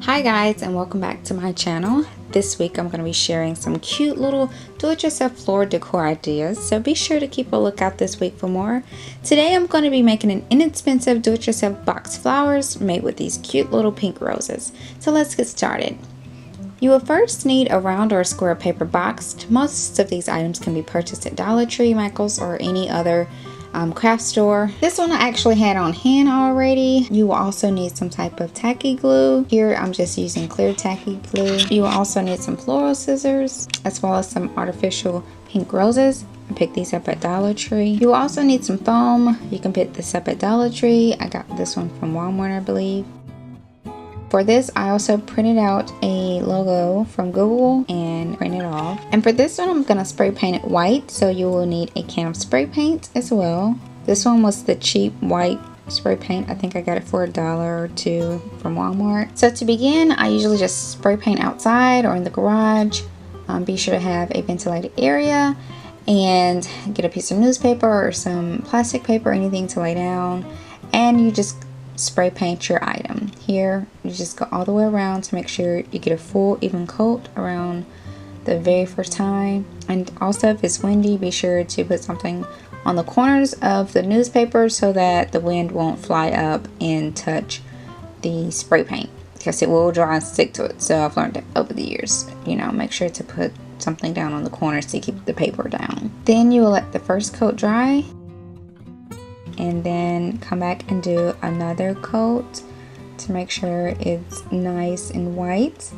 Hi guys, and welcome back to my channel. This week I'm going to be sharing some cute little do-it-yourself floor decor ideas, so be sure to keep a lookout this week for more. Today I'm going to be making an inexpensive do-it-yourself box flowers made with these cute little pink roses. So let's get started. You will first need a round or a square paper box. Most of these items can be purchased at Dollar Tree, Michael's, or any other craft store. This one I actually had on hand already. You will also need some type of tacky glue. Here I'm just using clear tacky glue. You will also need some floral scissors as well as some artificial pink roses. I picked these up at Dollar Tree. You will also need some foam. You can pick this up at Dollar Tree. I got this one from Walmart, I believe. For this, I also printed out a logo from Google and printed it off. And for this one, I'm going to spray paint it white, so you will need a can of spray paint as well. This one was the cheap white spray paint. I think I got it for $1 or $2 from Walmart. So to begin, I usually just spray paint outside or in the garage. Be sure to have a ventilated area and get a piece of newspaper or some plastic paper, anything to lay down, and you just spray paint your item. Here you just go all the way around to make sure you get a full even coat around the very first time. And also, if it's windy, be sure to put something on the corners of the newspaper so that the wind won't fly up and touch the spray paint, because it will dry and stick to it. So I've learned that over the years, make sure to put something down on the corners to keep the paper down. Then you will let the first coat dry and then come back and do another coat to make sure it's nice and white.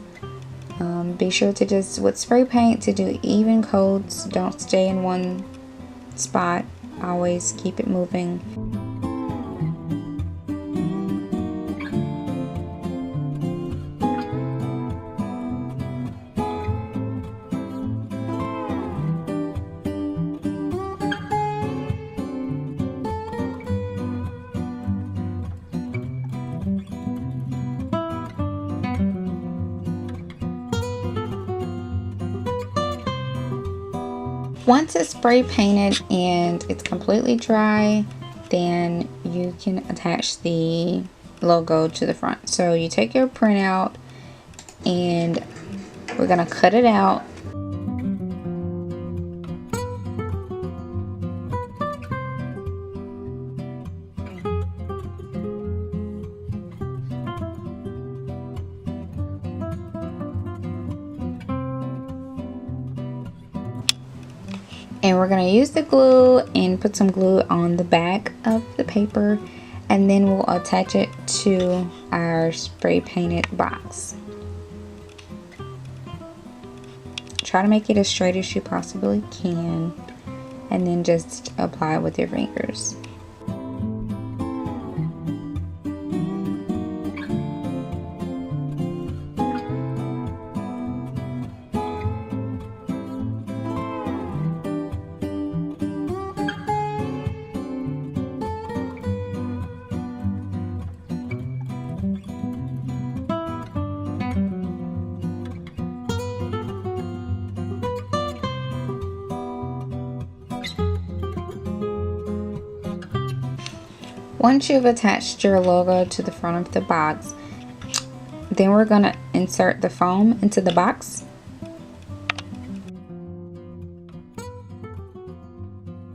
Be sure to just, with spray paint, to do even coats. Don't stay in one spot. Always keep it moving. Once it's spray painted and it's completely dry, then you can attach the logo to the front. So you take your printout and we're gonna cut it out. And we're going to use the glue and put some glue on the back of the paper, and then we'll attach it to our spray painted box. Try to make it as straight as you possibly can, and then just apply it with your fingers. Once you've attached your logo to the front of the box, then we're going to insert the foam into the box.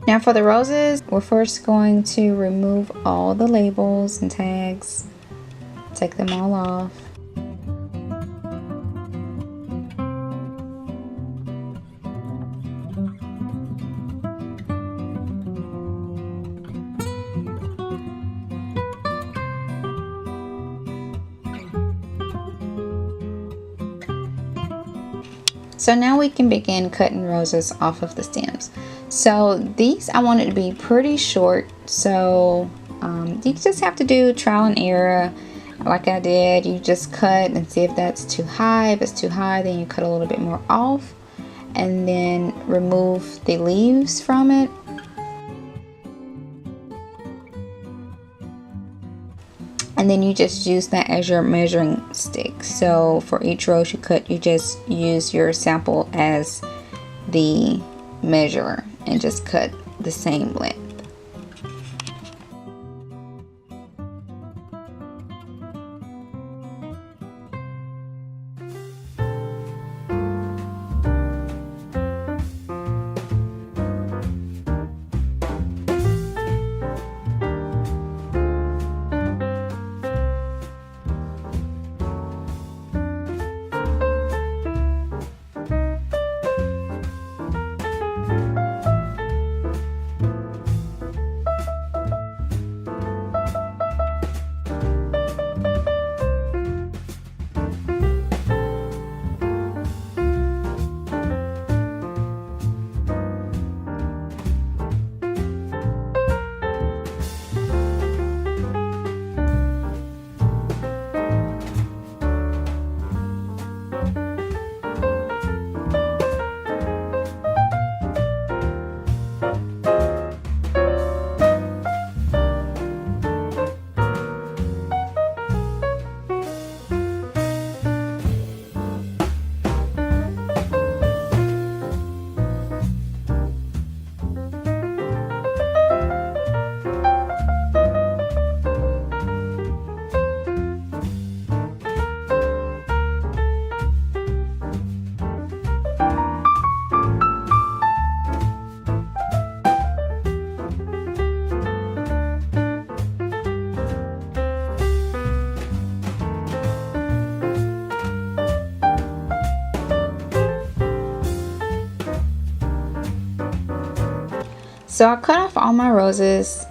Now for the roses, we're first going to remove all the labels and tags, take them all off. So now we can begin cutting roses off of the stems. So these I want it to be pretty short, so you just have to do trial and error like I did. You just cut and see if that's too high. If it's too high, then you cut a little bit more off and then remove the leaves from it. And then you just use that as your measuring stick. So for each rose you cut, you just use your sample as the measure and just cut the same length. So I cut off all my roses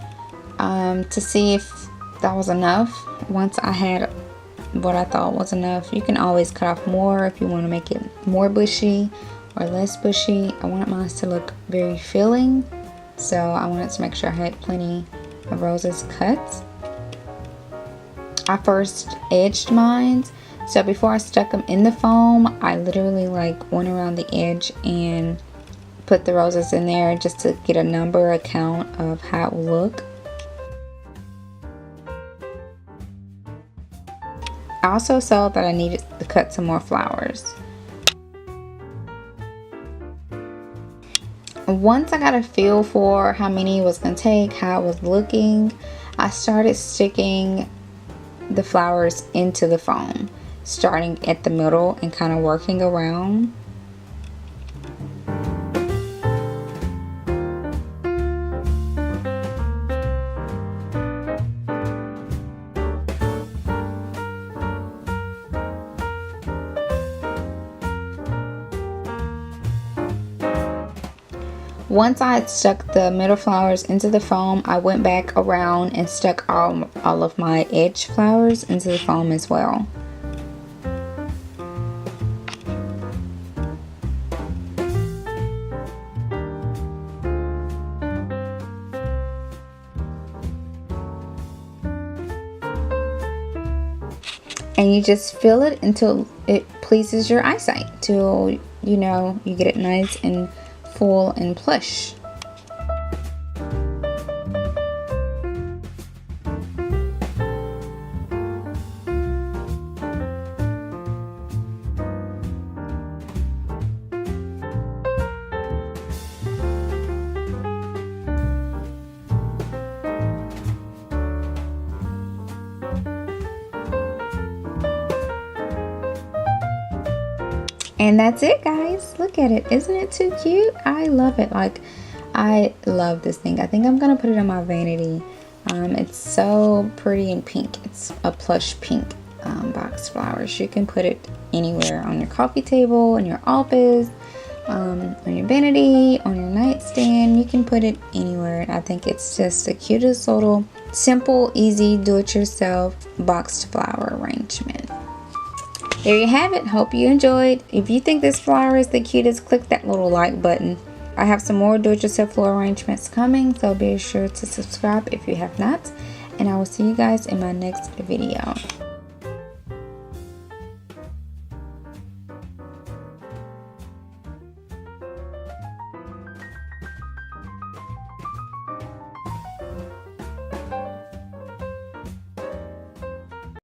to see if that was enough. Once I had what I thought was enough, you can always cut off more if you want to make it more bushy or less bushy. I wanted mine to look very filling, so I wanted to make sure I had plenty of roses cut. I first edged mine, so before I stuck them in the foam, I literally like went around the edge and put the roses in there just to get a count of how it will look. I also saw that I needed to cut some more flowers. Once I got a feel for how many it was going to take, how it was looking, I started sticking the flowers into the foam, starting at the middle and kind of working around. Once I had stuck the middle flowers into the foam, I went back around and stuck all of my edge flowers into the foam as well. And you just fill it until it pleases your eyesight, till you know you get it nice and full and plush. And that's it, guys. Look at it. Isn't it too cute? I love it. Like, I love this thing. I think I'm gonna put it on my vanity. It's so pretty and pink. It's a plush pink box flowers. You can put it anywhere, on your coffee table, in your office, on your vanity, on your nightstand. You can put it anywhere. I think it's just the cutest little simple, easy, do-it-yourself boxed flower arrangement. There you have it. Hope you enjoyed. If you think this flower is the cutest, click that little like button. I have some more do-it-yourself floral arrangements coming, so be sure to subscribe if you have not. And I will see you guys in my next video.